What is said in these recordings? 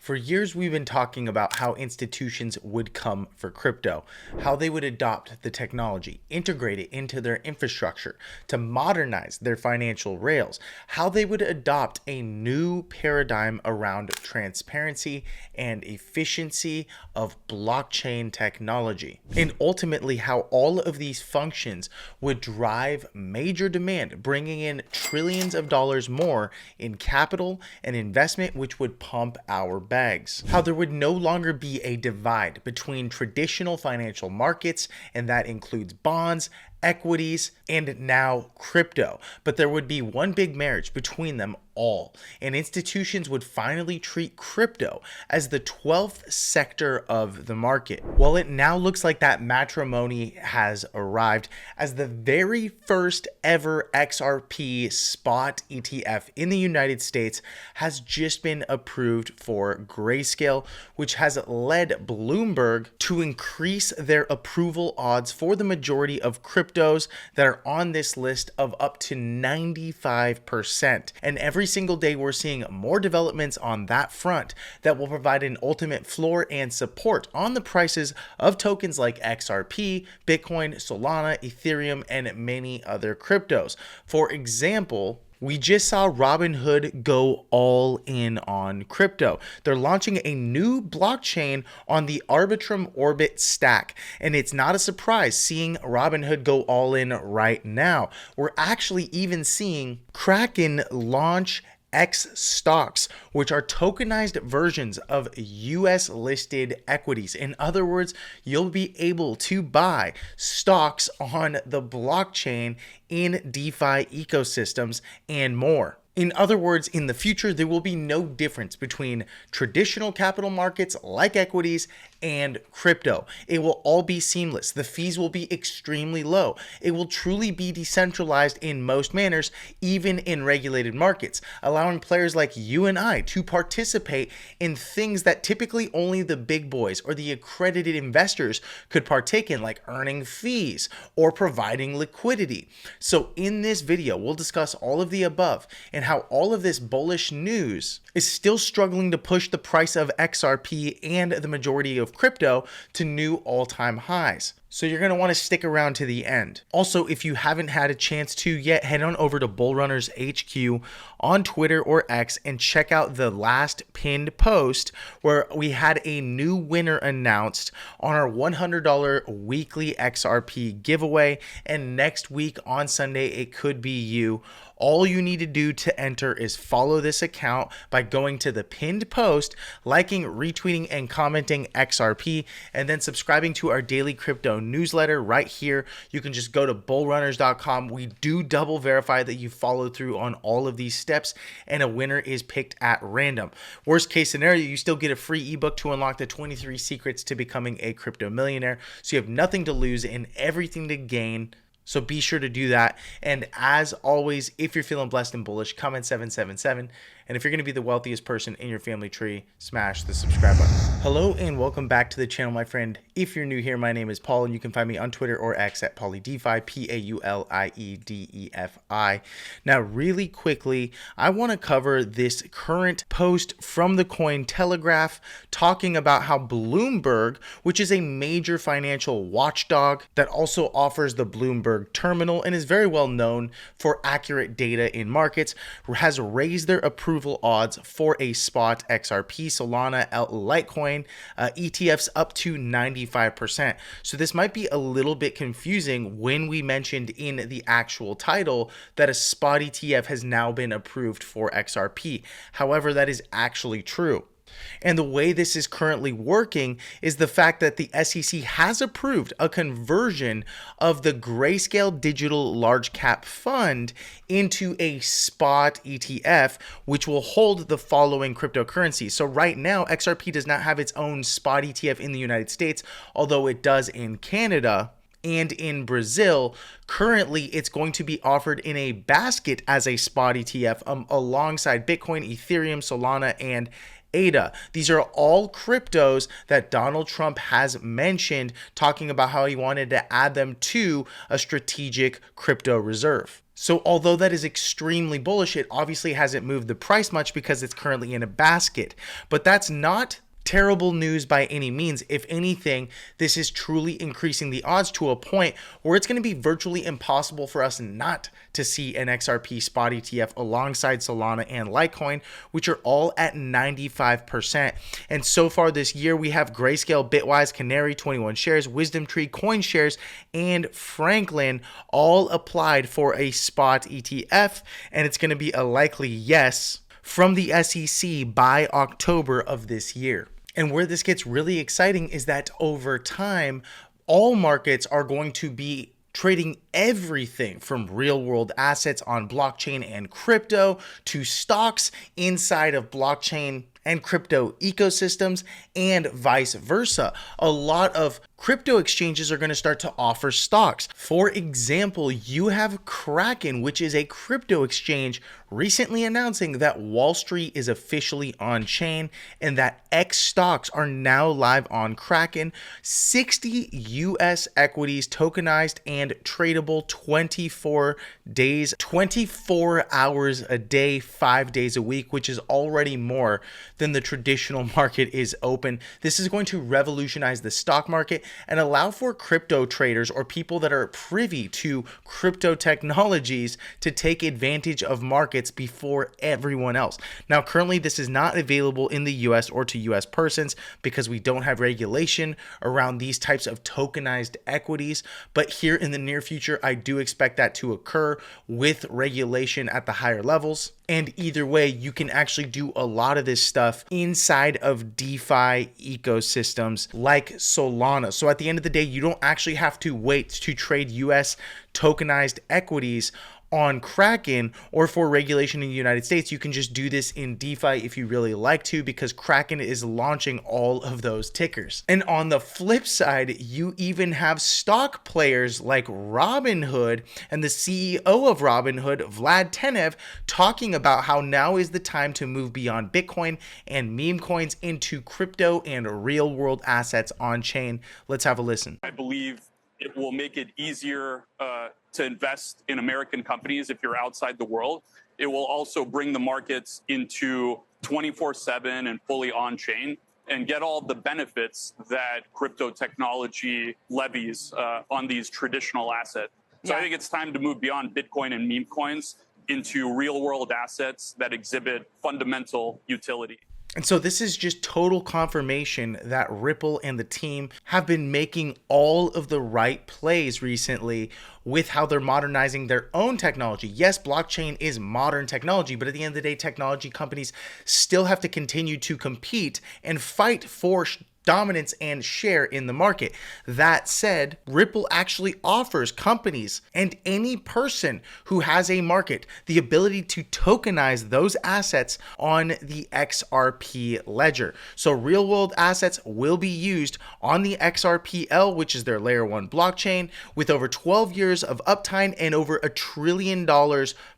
For years, we've been talking about how institutions would come for crypto, how they would adopt the technology, integrate it into their infrastructure to modernize their financial rails, how they would adopt a new paradigm around transparency and efficiency of blockchain technology, and ultimately how all of these functions would drive major demand, bringing in trillions of dollars more in capital and investment, which would pump our bags. How there would no longer be a divide between traditional financial markets, and that includes bonds, equities, and now crypto, but there would be one big marriage between them all, and institutions would finally treat crypto as the 12th sector of the market. Well, it now looks like that matrimony has arrived, as the very first ever XRP spot ETF in the United States has just been approved for Grayscale, which has led Bloomberg to increase their approval odds for the majority of cryptos that are on this list of up to 95%. And every single day we're seeing more developments on that front that will provide an ultimate floor and support on the prices of tokens like XRP, Bitcoin, Solana, Ethereum, and many other cryptos. For example, we just saw Robinhood go all in on crypto. They're launching a new blockchain on the Arbitrum Orbit stack, and it's not a surprise seeing Robinhood go all in right now. We're actually even seeing Kraken launch X stocks, which are tokenized versions of US listed equities. In other words, you'll be able to buy stocks on the blockchain in DeFi ecosystems and more. In other words, in the future, there will be no difference between traditional capital markets like equities and crypto. It will all be seamless. The fees will be extremely low. It will truly be decentralized in most manners, even in regulated markets, allowing players like you and I to participate in things that typically only the big boys or the accredited investors could partake in, like earning fees or providing liquidity. So in this video, we'll discuss all of the above and how all of this bullish news is still struggling to push the price of XRP and the majority of crypto to new all-time highs. So you're going to want to stick around to the end. Also, if you haven't had a chance to yet, head on over to Bull Runners HQ on Twitter or X and check out the last pinned post where we had a new winner announced on our $100 weekly XRP giveaway. And next week on Sunday, it could be you. All you need to do to enter is follow this account by going to the pinned post, liking, retweeting, and commenting XRP, and then subscribing to our daily crypto newsletter right here. You can just go to bullrunners.com. We do double verify that you followed through on all of these steps, and a winner is picked at random. Worst case scenario, you still get a free ebook to unlock the 23 secrets to becoming a crypto millionaire. So you have nothing to lose and everything to gain. So be sure to do that. And as always, if you're feeling blessed and bullish, comment 777. And if you're going to be the wealthiest person in your family tree, smash the subscribe button. Hello and welcome back to the channel, my friend. If you're new here, my name is Paul, and you can find me on Twitter or X at PauliDefi, PAULIEDEFI. Now, really quickly, I want to cover this current post from the Cointelegraph talking about how Bloomberg, which is a major financial watchdog that also offers the Bloomberg terminal and is very well known for accurate data in markets, has raised their approval odds for a spot XRP, Solana, Litecoin ETFs up to 95%. So this might be a little bit confusing when we mentioned in the actual title that a spot ETF has now been approved for XRP. However, that is actually true. And the way this is currently working is the fact that the SEC has approved a conversion of the Grayscale Digital Large Cap Fund into a spot ETF, which will hold the following cryptocurrencies. So right now, XRP does not have its own spot ETF in the United States, although it does in Canada and in Brazil. Currently, it's going to be offered in a basket as a spot ETF alongside Bitcoin, Ethereum, Solana, and ADA. These are all cryptos that Donald Trump has mentioned, talking about how he wanted to add them to a strategic crypto reserve. So although that is extremely bullish, it obviously hasn't moved the price much because it's currently in a basket. But that's not terrible news by any means. If anything, this is truly increasing the odds to a point where it's going to be virtually impossible for us not to see an XRP spot ETF alongside Solana and Litecoin, which are all at 95%. And so far this year, we have Grayscale, Bitwise, Canary, 21 shares, Wisdom Tree, CoinShares, and Franklin all applied for a spot ETF. And it's going to be a likely yes from the SEC by October of this year. And where this gets really exciting is that over time, all markets are going to be trading everything from real world assets on blockchain and crypto to stocks inside of blockchain and crypto ecosystems and vice versa. A lot of crypto exchanges are going to start to offer stocks. For example, you have Kraken, which is a crypto exchange, recently announcing that Wall Street is officially on chain and that X stocks are now live on Kraken. 60 US equities, tokenized and tradable 24 days, 24 hours a day, 5 days a week, which is already more than the traditional market is open. This is going to revolutionize the stock market and allow for crypto traders or people that are privy to crypto technologies to take advantage of markets before everyone else. Now, currently, this is not available in the US or to US persons because we don't have regulation around these types of tokenized equities. But here in the near future, I do expect that to occur with regulation at the higher levels. And either way, you can actually do a lot of this stuff inside of DeFi ecosystems like Solana. So at the end of the day, you don't actually have to wait to trade US tokenized equities on Kraken or for regulation in the United States. You can just do this in DeFi if you really like to, because Kraken is launching all of those tickers. And on the flip side, you even have stock players like Robinhood and the CEO of Robinhood, Vlad Tenev, talking about how now is the time to move beyond Bitcoin and meme coins into crypto and real world assets on chain. Let's have a listen. I believe it will make it easier to invest in American companies if you're outside the world. It will also bring the markets into 24/7 and fully on-chain and get all the benefits that crypto technology levies on these traditional assets. So I think it's time to move beyond Bitcoin and meme coins into real-world assets that exhibit fundamental utility. And so this is just total confirmation that Ripple and the team have been making all of the right plays recently with how they're modernizing their own technology. Yes, blockchain is modern technology, but at the end of the day, technology companies still have to continue to compete and fight for dominance and share in the market. That said, Ripple actually offers companies and any person who has a market the ability to tokenize those assets on the XRP ledger. So real world assets will be used on the XRPL, which is their layer 1 blockchain, with over 12 years of uptime and over $1 trillion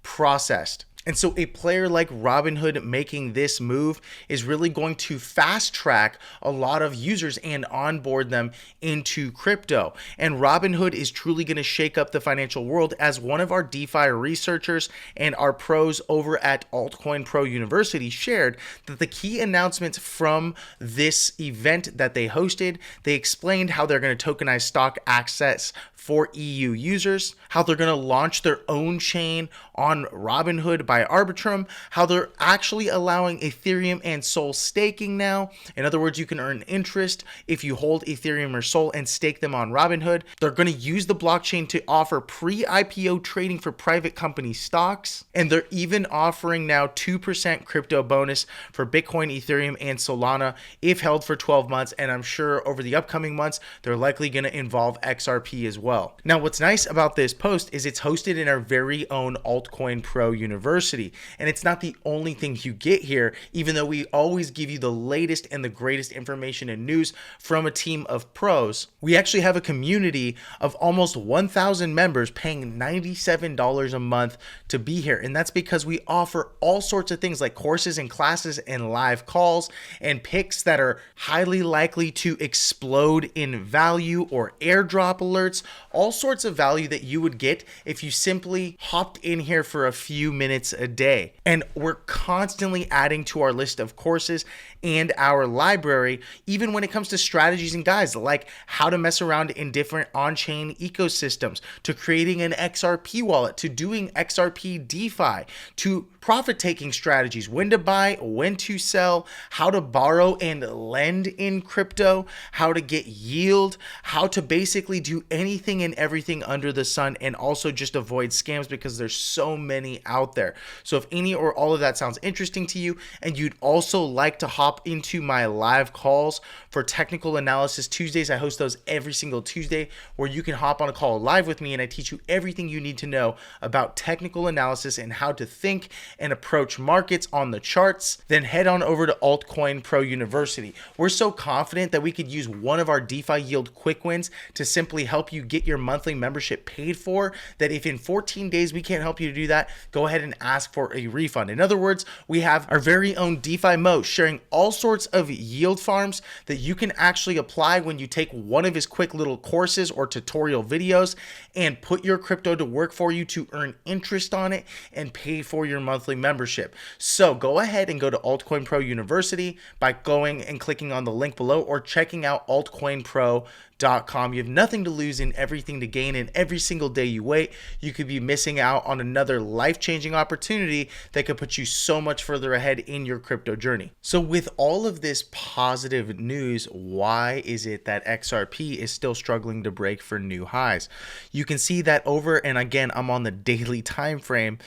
processed. And so a player like Robinhood making this move is really going to fast track a lot of users and onboard them into crypto. And Robinhood is truly going to shake up the financial world, as one of our DeFi researchers and our pros over at Altcoin Pro University shared that the key announcements from this event that they hosted, they explained how they're going to tokenize stock access for EU users, how they're going to launch their own chain on Robinhood by Arbitrum, how they're actually allowing Ethereum and Sol staking now. In other words, you can earn interest if you hold Ethereum or Sol and stake them on Robinhood. They're going to use the blockchain to offer pre-IPO trading for private company stocks. And they're even offering now 2% crypto bonus for Bitcoin, Ethereum, and Solana if held for 12 months. And I'm sure over the upcoming months, they're likely going to involve XRP as well. Now, what's nice about this post is it's hosted in our very own Altcoin Pro University. University. And it's not the only thing you get here, even though we always give you the latest and the greatest information and news from a team of pros. We actually have a community of almost 1,000 members paying $97 a month to be here. And that's because we offer all sorts of things like courses and classes and live calls and picks that are highly likely to explode in value, or airdrop alerts, all sorts of value that you would get if you simply hopped in here for a few minutes a day. And we're constantly adding to our list of courses and our library, even when it comes to strategies and guides like how to mess around in different on-chain ecosystems, to creating an XRP wallet, to doing XRP DeFi, to profit-taking strategies, when to buy, when to sell, how to borrow and lend in crypto, how to get yield, how to basically do anything and everything under the sun, and also just avoid scams because there's so many out there. So if any or all of that sounds interesting to you, and you'd also like to hop into my live calls for Technical Analysis Tuesdays, I host those every single Tuesday, where you can hop on a call live with me and I teach you everything you need to know about technical analysis and how to think and approach markets on the charts. Then head on over to Altcoin Pro University. We're so confident that we could use one of our DeFi yield quick wins to simply help you get your monthly membership paid for, that if in 14 days we can't help you to do that, go ahead and ask for a refund. In other words, we have our very own DeFi Mo sharing all sorts of yield farms that you can actually apply when you take one of his quick little courses or tutorial videos and put your crypto to work for you to earn interest on it and pay for your monthly membership. So go ahead and go to Altcoin Pro University by going and clicking on the link below, or checking out altcoinpro.com. You have nothing to lose and everything to gain, and every single day you wait, you could be missing out on another life-changing opportunity that could put you so much further ahead in your crypto journey. So with all of this positive news, why is it that XRP is still struggling to break for new highs? You can see that over, and again, I'm on the daily time frame,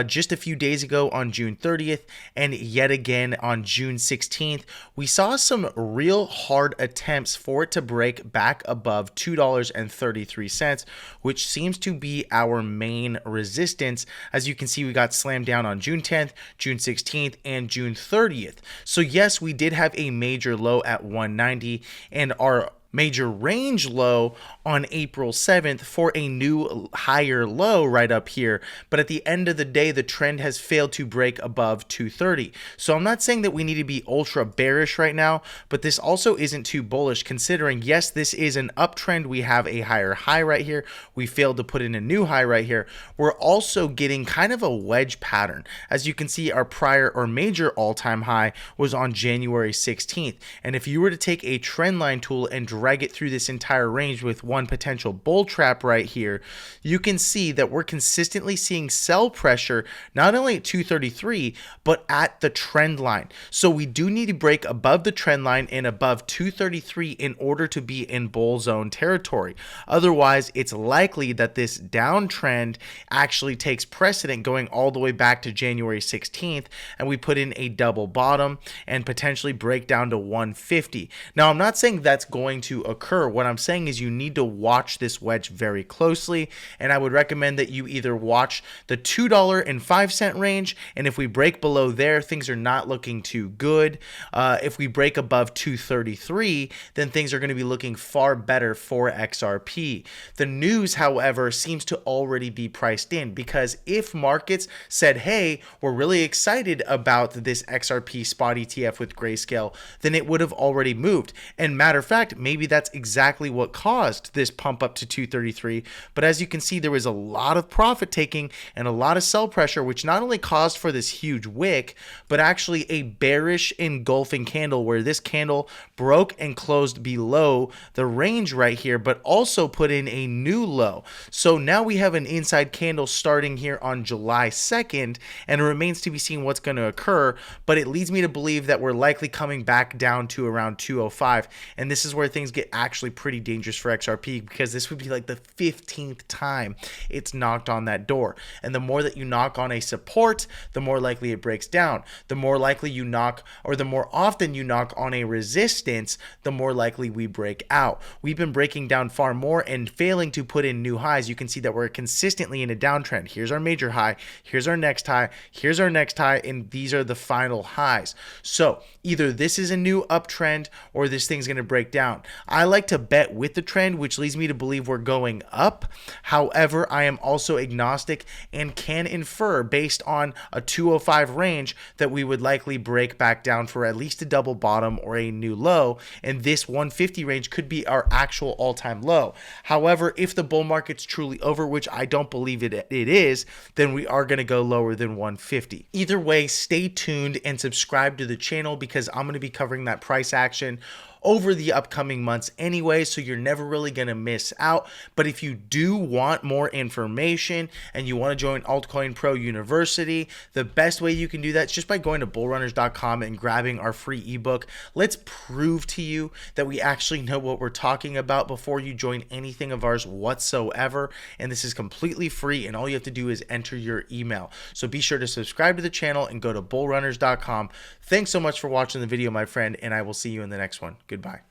just a few days ago on June 30th, and yet again on June 16th, we saw some real hard attempts for it to break back above $2.33, which seems to be our main resistance. As you can see, we got slammed down on June 10th, June 16th, and June 30th. So yes, we did have a major low at 190, and our major range low on April 7th for a new higher low right up here. But at the end of the day, the trend has failed to break above 230. So I'm not saying that we need to be ultra bearish right now, but this also isn't too bullish, considering, yes, this is an uptrend. We have a higher high right here. We failed to put in a new high right here. We're also getting kind of a wedge pattern. As you can see, our prior or major all-time high was on January 16th. And if you were to take a trend line tool and drag it through this entire range with one potential bull trap right here, you can see that we're consistently seeing sell pressure not only at 233 but at the trend line. So we do need to break above the trend line and above 233 in order to be in bull zone territory. Otherwise, it's likely that this downtrend actually takes precedent going all the way back to January 16th, and we put in a double bottom and potentially break down to 150. Now, I'm not saying that's going to occur. What I'm saying is you need to watch this wedge very closely, and I would recommend that you either watch the $2.05 range, and if we break below there, things are not looking too good. If we break above 233, then things are going to be looking far better for XRP. The news, however, seems to already be priced in, because if markets said, hey, we're really excited about this XRP spot ETF with Grayscale, then it would have already moved. And matter of fact, maybe that's exactly what caused this pump up to 233. But as you can see, there was a lot of profit taking and a lot of sell pressure, which not only caused for this huge wick, but actually a bearish engulfing candle where this candle broke and closed below the range right here, but also put in a new low. So now we have an inside candle starting here on July 2nd, and it remains to be seen what's going to occur, but it leads me to believe that we're likely coming back down to around 205, and this is where things things get actually pretty dangerous for XRP, because this would be like the 15th time it's knocked on that door. And the more that you knock on a support, the more likely it breaks down. The more likely you knock, or the more often you knock on a resistance, the more likely we break out. We've been breaking down far more and failing to put in new highs. You can see that we're consistently in a downtrend. Here's our major high, here's our next high, here's our next high, and these are the final highs. So either this is a new uptrend or this thing's going to break down. I like to bet with the trend, which leads me to believe we're going up. However, I am also agnostic and can infer based on a 205 range that we would likely break back down for at least a double bottom or a new low, and this 150 range could be our actual all-time low. However, if the bull market's truly over, which I don't believe it is, then we are going to go lower than 150. Either way, stay tuned and subscribe to the channel, because I'm going to be covering that price action over the upcoming months anyway, so you're never really going to miss out. But if you do want more information and you want to join Altcoin Pro University, the best way you can do that is just by going to bullrunners.com and grabbing our free ebook. Let's prove to you that we actually know what we're talking about before you join anything of ours whatsoever. And this is completely free, and all you have to do is enter your email. So be sure to subscribe to the channel and go to bullrunners.com. Thanks so much for watching the video, my friend, and I will see you in the next one. Goodbye.